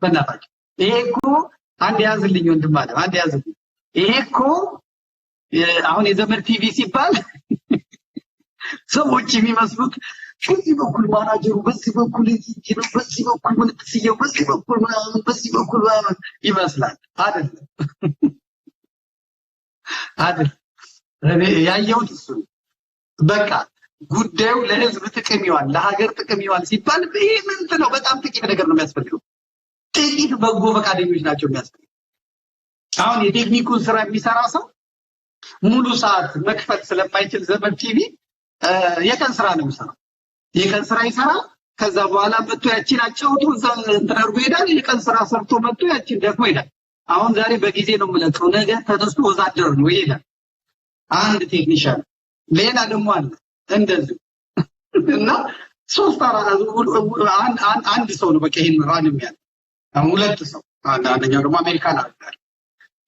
በእናታችሁ ይሄ እኮ አንድ ያዝልኝ ወንድም አለ አንድ ያዝልኝ ይሄ እኮ አሁን የዘመድ ቲቪ ሲባል ሰዎች የሚመስሉት በዚህ በኩል ማናጀሩ በዚህ በኩል ይሄ በዚህ በኩል ምን ትስየው በዚህ በኩል ይመስላል አይደለም አይደል እኔ ያየሁት እሱ በቃ ጉዳዩ ለህዝብ ጥቅም ይዋል ለሀገር ጥቅም ይዋል ሲባል ይሄ ምንድን ነው በጣም ጥቂት ነገር ነው የሚያስፈልገው ጥቂት በጎ ፈቃደኞች ናቸው የሚያስፈልገው አሁን የቴክኒኩን ስራ የሚሰራ ሰው ሙሉ ሰዓት መክፈል ስለማይችል ዘመን ቲቪ የቀን ስራ ነው የሚሰራው የቀን ስራ ይሰራል ከዛ በኋላ መጥቶ ያቺን አጫውቶ ተደርጎ ይሄዳል የቀን ስራ ሰርቶ መጥቶ ያቺን ደግሞ ይሄዳል አሁን ዛሬ በጊዜ ነው የምለቀው ነገ ተነስቶ ወዛደር ነው ይሄዳል አንድ ቴክኒሻን ሌላ ደግሞ አለ እንደዚህ እና ሶስት አራት አንድ ሰው ነው በቃ ይሄን ራን የሚያል አሁን ሁለት ሰው አንደኛው ደግሞ አሜሪካን አለ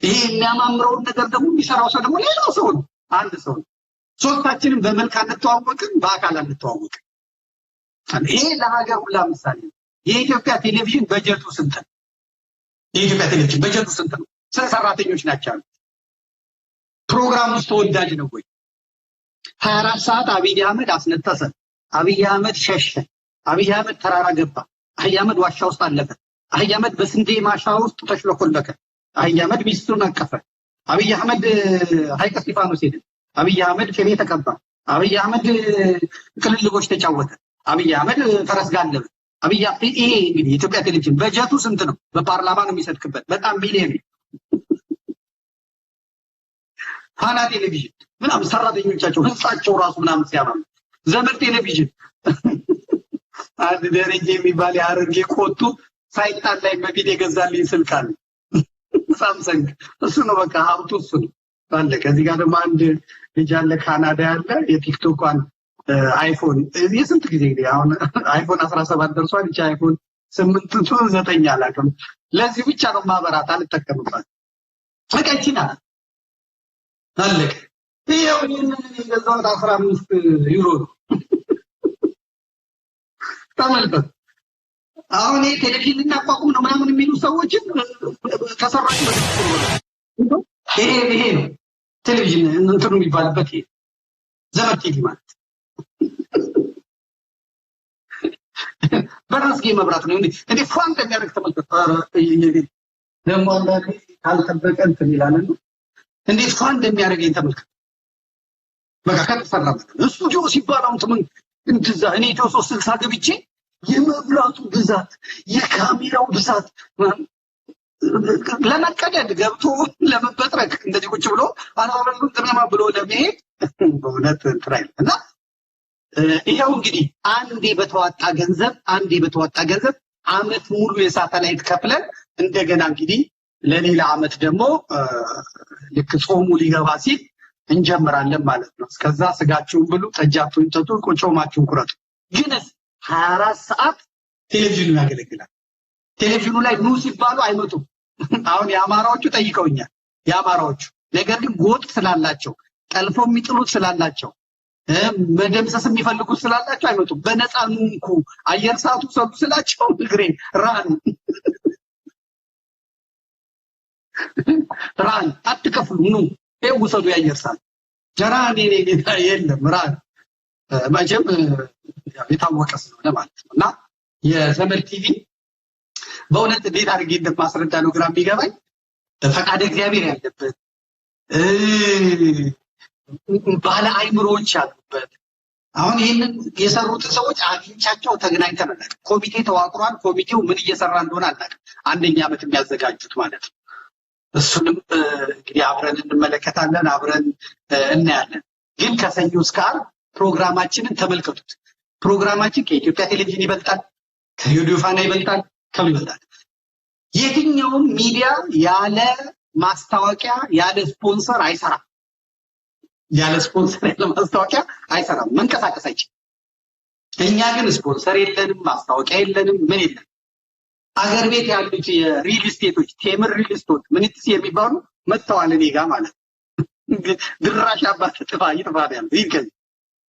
ይሄ የሚያማምረው ነገር ደግሞ የሚሰራው ሰው ደግሞ ሌላ ሰው ነው አንድ ሰው ነው ሶስታችንም በመልክ አንተዋወቅም በአካል አንተዋወቅም ይሄ ለሀገር ሁላ ምሳሌ ነው የኢትዮጵያ ቴሌቪዥን በጀቱ ስንት ነው የኢትዮጵያ ቴሌቪዥን በጀቱ ስንት ነው ሰራተኞች ናቸው ፕሮግራም ውስጥ ተወዳጅ ነው ወይ 24 ሰዓት አብይ አህመድ አስነጠሰ አብይ አህመድ ሸሸ አብይ አህመድ ተራራ ገባ አብይ አህመድ ዋሻ ውስጥ አለፈ አብይ አህመድ በስንዴ ማሻ ውስጥ ተሽለኮለከ አብይ አህመድ ሚስቱን አቀፈ አብይ አህመድ ሀይቅ እስጢፋኖስ ሄደ አብይ አህመድ ቅቤ ተቀባ አብይ አህመድ ቅልልቦች ተጫወተ አብይ አህመድ ፈረስ ጋለበ አብይ አህመድ ይሄ እንግዲህ የኢትዮጵያ ቴሌቪዥን በጀቱ ስንት ነው በፓርላማ ነው የሚሰጥክበት በጣም ሚሊዮን ፋና ቴሌቪዥን ምናምን ሰራተኞቻቸው ህንጻቸው ራሱ ምናምን ሲያማም ዘመድ ቴሌቪዥን አንድ ደረጃ የሚባል ያረንጌ ቆጡ ሳይጣን ላይ በፊት የገዛልኝ ስልክ አለ ሳምሰንግ እሱ ነው በቃ ሀብቱ እሱ ነው ባለ ከዚህ ጋር ደግሞ አንድ ልጅ አለ ካናዳ ያለ የቲክቶኳን አይፎን የስንት ጊዜ እንግዲህ አሁን አይፎን 17 ደርሷል እቺ አይፎን 8 9 አላውቅም ለዚህ ብቻ ነው ማበራት አልተጠቀምባት ፈቀችና አለቀ ይሄው ይሄንን የገዛው 15 ዩሮ ተመልከት አሁን ይሄ ቴሌቪዥን እናቋቁም ነው ምናምን የሚሉ ሰዎችን ተሰራጭ ነው ይሄ ነው ቴሌቪዥን እንትኑ የሚባልበት ይሄ ዘመን ቲቪ ማለት በራስጌ መብራት ነው እንዴ ፋን እንደሚያደርግ ተመልከት ደግሞ አንዳንዴ ካልተበቀ እንትን ይላል እንዴ ፋን እንደሚያደርገኝ ተመልከት በቃ ከተሰራበት ስቱዲዮ ሲባላው ተመን እንትዛ እኔ ኢትዮ 360 ገብቼ የመብራቱ ብዛት የካሜራው ብዛት ለመቀደድ ገብቶ ለመበጥረቅ እንደዚህ ቁጭ ብሎ አላወራም ተማማ ብሎ ለመሄድ በእውነት ትራይል እና ይሄው እንግዲህ አንዴ በተዋጣ ገንዘብ አመት ሙሉ የሳተላይት ከፍለን እንደገና እንግዲህ ለሌላ አመት ደግሞ ልክ ጾሙ ሊገባ ሲል እንጀምራለን ማለት ነው እስከዛ ስጋችሁን ብሉ ጠጃችሁን ጠጡ ቆጮማችሁን ቁረጡ ግን 24 ሰዓት ቴሌቪዥኑ ያገለግላል ቴሌቪዥኑ ላይ ኑ ሲባሉ አይመጡም አሁን የአማራዎቹ ጠይቀውኛል የአማራዎቹ ነገር ግን ጎጥ ስላላቸው ጠልፎ የሚጥሉት ስላላቸው መደምሰስ የሚፈልጉት ስላላቸው አይመጡም በነፃ ንንኩ አየር ሰዓቱ ሰጡ ስላቸው እግሬ ራን አትከፍሉ ኑ ወሰዱ የአየር ሰዓት ጀራኔ የለም ራን ማጀም የታወቀ ስለሆነ ማለት ነውና የዘመን ቲቪ በእውነት እንዴት አድርጌ እንደማስረዳ ነው ግራ የሚገባኝ ፈቃደ እግዚአብሔር ያለበት ባለ አይምሮዎች ያሉበት አሁን ይሄንን የሰሩት ሰዎች አግኝቻቸው ተገናኝተናል ኮሚቴ ተዋቅሯል ኮሚቴው ምን እየሰራ እንደሆነ አላውቅም አንደኛ አመት የሚያዘጋጁት ማለት ነው እሱንም እንግዲህ አብረን እንመለከታለን አብረን እናያለን ግን ከሰኞ እስከ ዓርብ ፕሮግራማችንን ተመልከቱት ፕሮግራማችን ከኢትዮጵያ ቴሌቪዥን ይበልጣል ከዩዲዮ ፋና ይበልጣል ከምን ይበልጣል የትኛውም ሚዲያ ያለ ማስታወቂያ ያለ ስፖንሰር አይሰራም ያለ ስፖንሰር ያለ ማስታወቂያ አይሰራም መንቀሳቀስ አይችልም እኛ ግን ስፖንሰር የለንም ማስታወቂያ የለንም ምን የለም አገር ቤት ያሉት የሪል ስቴቶች ቴምር ሪል ስቴት ምንትስ የሚባሉ መጥተዋል እኔ ጋር ማለት ድራሽ አባት ጥፋ ይጥፋ ያለው ይገኝ